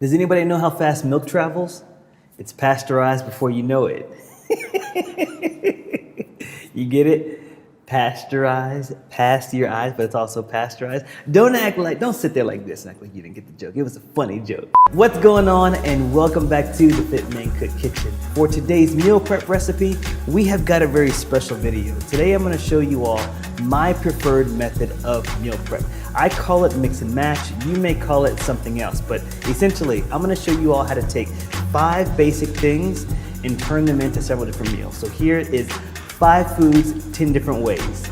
Does anybody know how fast milk travels? It's pasteurized before you know it. You get it? Pasteurized, past your eyes, but it's also pasteurized. Don't sit there like this and act like you didn't get the joke. It was a funny joke. What's going on, and welcome back to the Fit Man Cook Kitchen. For today's meal prep recipe, we have got a very special video. Today I'm gonna show you all my preferred method of meal prep. I call it mix and match. You may call it something else, but essentially I'm gonna show you all how to take 5 basic things and turn them into several different meals. So here is 5 foods, 10 different ways.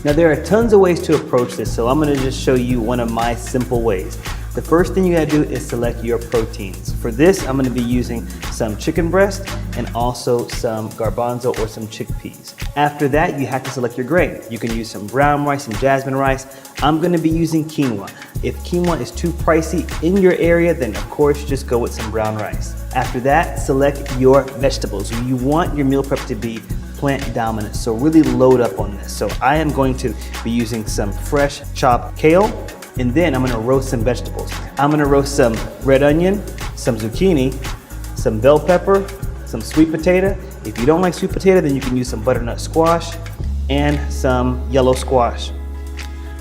Now there are tons of ways to approach this, so I'm gonna just show you one of my simple ways. The first thing you gotta do is select your proteins. For this, I'm gonna be using some chicken breast and also some garbanzo or some chickpeas. After that, you have to select your grain. You can use some brown rice and jasmine rice. I'm gonna be using quinoa. If quinoa is too pricey in your area, then of course just go with some brown rice. After that, select your vegetables. You want your meal prep to be plant dominant, so really load up on this. So I am going to be using some fresh chopped kale, and then I'm gonna roast some vegetables. I'm gonna roast some red onion, some zucchini, some bell pepper, some sweet potato. If you don't like sweet potato, then you can use some butternut squash and some yellow squash.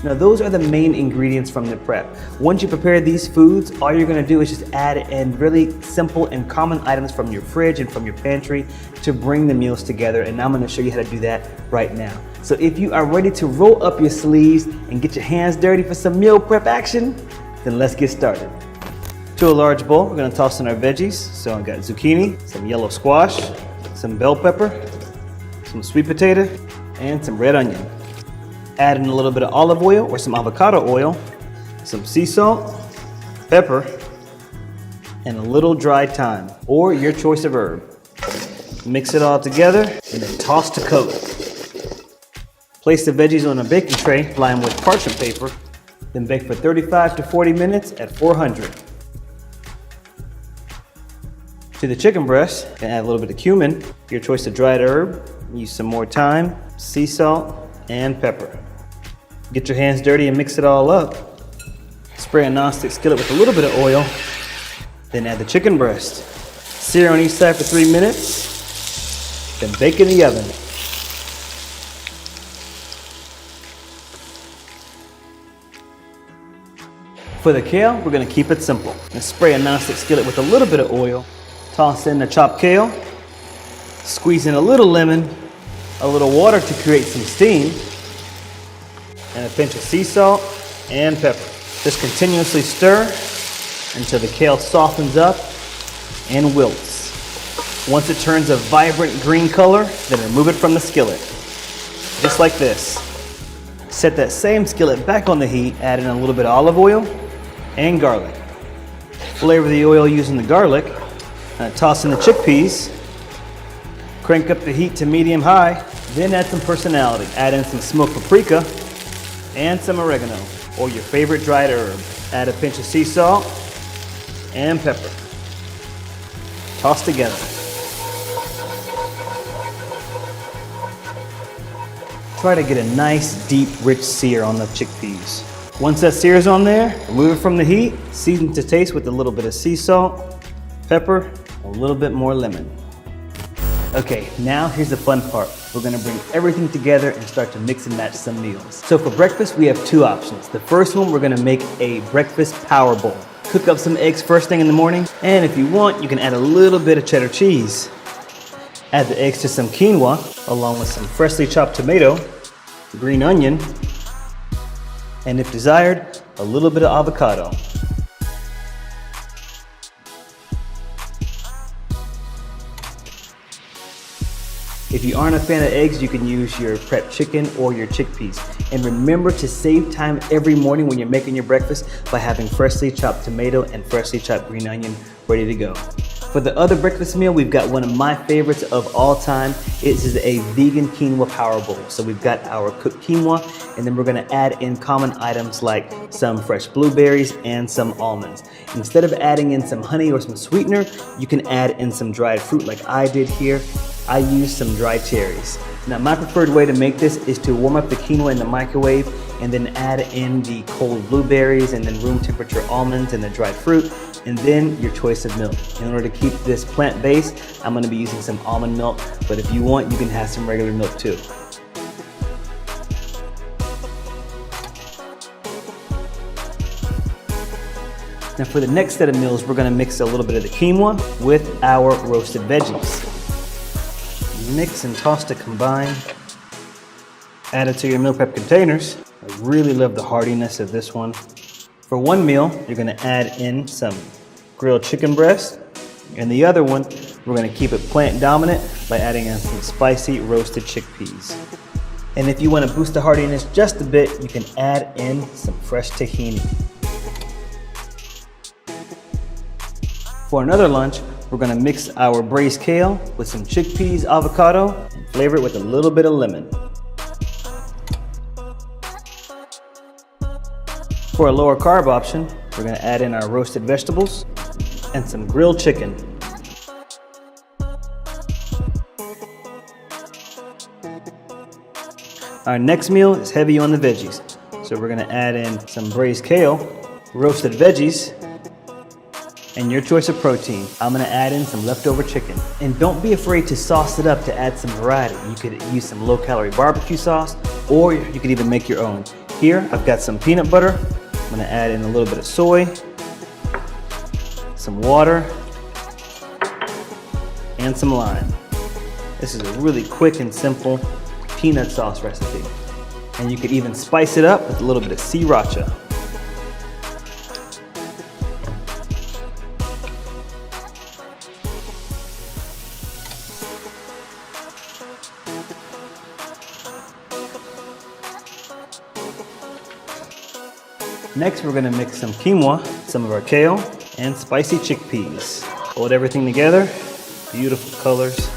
Now those are the main ingredients from the prep. Once you prepare these foods, all you're gonna do is just add in really simple and common items from your fridge and from your pantry to bring the meals together, and I'm gonna show you how to do that right now. So if you are ready to roll up your sleeves and get your hands dirty for some meal prep action, then let's get started. To a large bowl, we're gonna toss in our veggies. So I've got zucchini, some yellow squash, some bell pepper, some sweet potato, and some red onion. Add in a little bit of olive oil or some avocado oil, some sea salt, pepper, and a little dried thyme, or your choice of herb. Mix it all together and then toss to coat. Place the veggies on a baking tray lined with parchment paper, then bake for 35 to 40 minutes at 400. To the chicken breast, you can add a little bit of cumin, your choice of dried herb, use some more thyme, sea salt, and pepper. Get your hands dirty and mix it all up. Spray a nonstick skillet with a little bit of oil, then add the chicken breast. Sear on each side for 3 minutes, then bake in the oven. For the kale, we're gonna keep it simple. And spray a nonstick skillet with a little bit of oil, toss in the chopped kale, squeeze in a little lemon, a little water to create some steam, and a pinch of sea salt and pepper. Just continuously stir until the kale softens up and wilts. Once it turns a vibrant green color, then remove it from the skillet. Just like this. Set that same skillet back on the heat, add in a little bit of olive oil and garlic. Flavor the oil using the garlic. Toss in the chickpeas. Crank up the heat to medium high, then add some personality. Add in some smoked paprika and some oregano, or your favorite dried herb. Add a pinch of sea salt and pepper. Toss together. Try to get a nice, deep, rich sear on the chickpeas. Once that sear's on there, remove it from the heat, season to taste with a little bit of sea salt, pepper, a little bit more lemon. Okay, now here's the fun part. We're gonna bring everything together and start to mix and match some meals. So for breakfast, we have 2 options. The first one, we're gonna make a breakfast power bowl. Cook up some eggs first thing in the morning, and if you want, you can add a little bit of cheddar cheese. Add the eggs to some quinoa, along with some freshly chopped tomato, green onion, and if desired, a little bit of avocado. If you aren't a fan of eggs, you can use your prep chicken or your chickpeas. And remember to save time every morning when you're making your breakfast by having freshly chopped tomato and freshly chopped green onion ready to go. For the other breakfast meal, we've got one of my favorites of all time. It is a vegan quinoa power bowl. So we've got our cooked quinoa, and then we're gonna add in common items like some fresh blueberries and some almonds. Instead of adding in some honey or some sweetener, you can add in some dried fruit like I did here. I used some dried cherries. Now my preferred way to make this is to warm up the quinoa in the microwave and then add in the cold blueberries and then room temperature almonds and the dried fruit. and then your choice of milk. In order to keep this plant-based, I'm gonna be using some almond milk, but if you want, you can have some regular milk too. Now for the next set of meals, we're gonna mix a little bit of the quinoa with our roasted veggies. Mix and toss to combine. Add it to your meal prep containers. I really love the heartiness of this one. For one meal, you're gonna add in some grilled chicken breast, and the other one, we're gonna keep it plant dominant by adding in some spicy roasted chickpeas. And if you wanna boost the heartiness just a bit, you can add in some fresh tahini. For another lunch, we're gonna mix our braised kale with some chickpeas, avocado, and flavor it with a little bit of lemon. For a lower carb option, we're gonna add in our roasted vegetables and some grilled chicken. Our next meal is heavy on the veggies. So we're gonna add in some braised kale, roasted veggies, and your choice of protein. I'm gonna add in some leftover chicken. And don't be afraid to sauce it up to add some variety. You could use some low-calorie barbecue sauce, or you could even make your own. Here, I've got some peanut butter. I'm gonna add in a little bit of soy, some water, and some lime. This is a really quick and simple peanut sauce recipe. And you could even spice it up with a little bit of sriracha. Next, we're gonna mix some quinoa, some of our kale, and spicy chickpeas. Hold everything together, beautiful colors.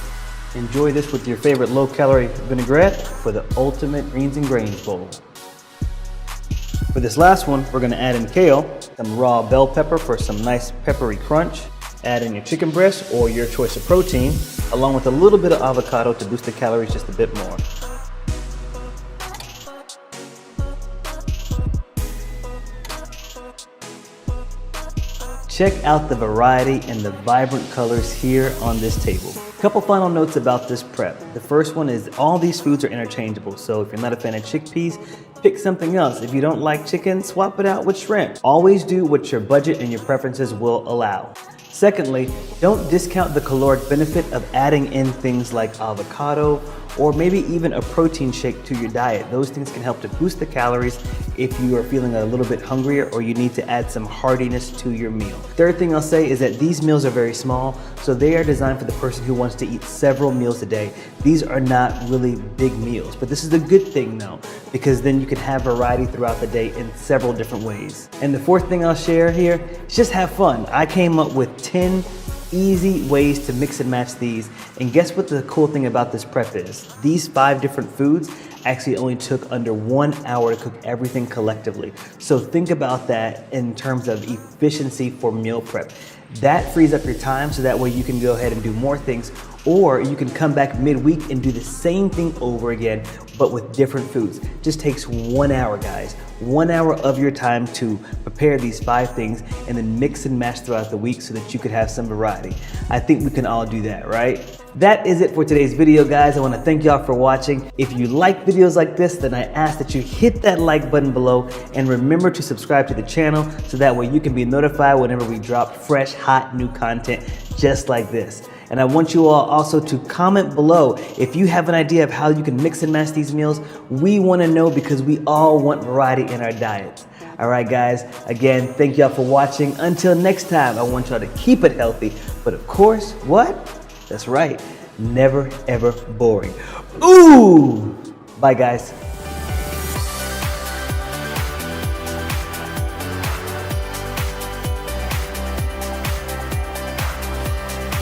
Enjoy this with your favorite low-calorie vinaigrette for the ultimate greens and grains bowl. For this last one, we're gonna add in kale, some raw bell pepper for some nice peppery crunch. Add in your chicken breast or your choice of protein, along with a little bit of avocado to boost the calories just a bit more. Check out the variety and the vibrant colors here on this table. A couple final notes about this prep. The first one is all these foods are interchangeable, so if you're not a fan of chickpeas, pick something else. If you don't like chicken, swap it out with shrimp. Always do what your budget and your preferences will allow. Secondly, don't discount the caloric benefit of adding in things like avocado or maybe even a protein shake to your diet. Those things can help to boost the calories if you are feeling a little bit hungrier or you need to add some heartiness to your meal. Third thing I'll say is that these meals are very small, so they are designed for the person who wants to eat several meals a day. These are not really big meals, but this is a good thing though, because then you can have variety throughout the day in several different ways. And the fourth thing I'll share here is just have fun. I came up with 10 easy ways to mix and match these. And guess what the cool thing about this prep is? These 5 different foods actually only took under 1 hour to cook everything collectively. So think about that in terms of efficiency for meal prep. That frees up your time so that way you can go ahead and do more things, or you can come back midweek and do the same thing over again, but with different foods. Just takes 1 hour, guys. 1 hour of your time to prepare these 5 things and then mix and match throughout the week so that you could have some variety. I think we can all do that, right? That is it for today's video, guys. I want to thank y'all for watching. If you like videos like this, then I ask that you hit that like button below and remember to subscribe to the channel so that way you can be notified whenever we drop fresh, hot, new content just like this. And I want you all also to comment below if you have an idea of how you can mix and match these meals. We want to know because we all want variety in our diets. All right, guys, again, thank y'all for watching. Until next time, I want y'all to keep it healthy. But of course, what? That's right, never ever boring. Ooh! Bye, guys.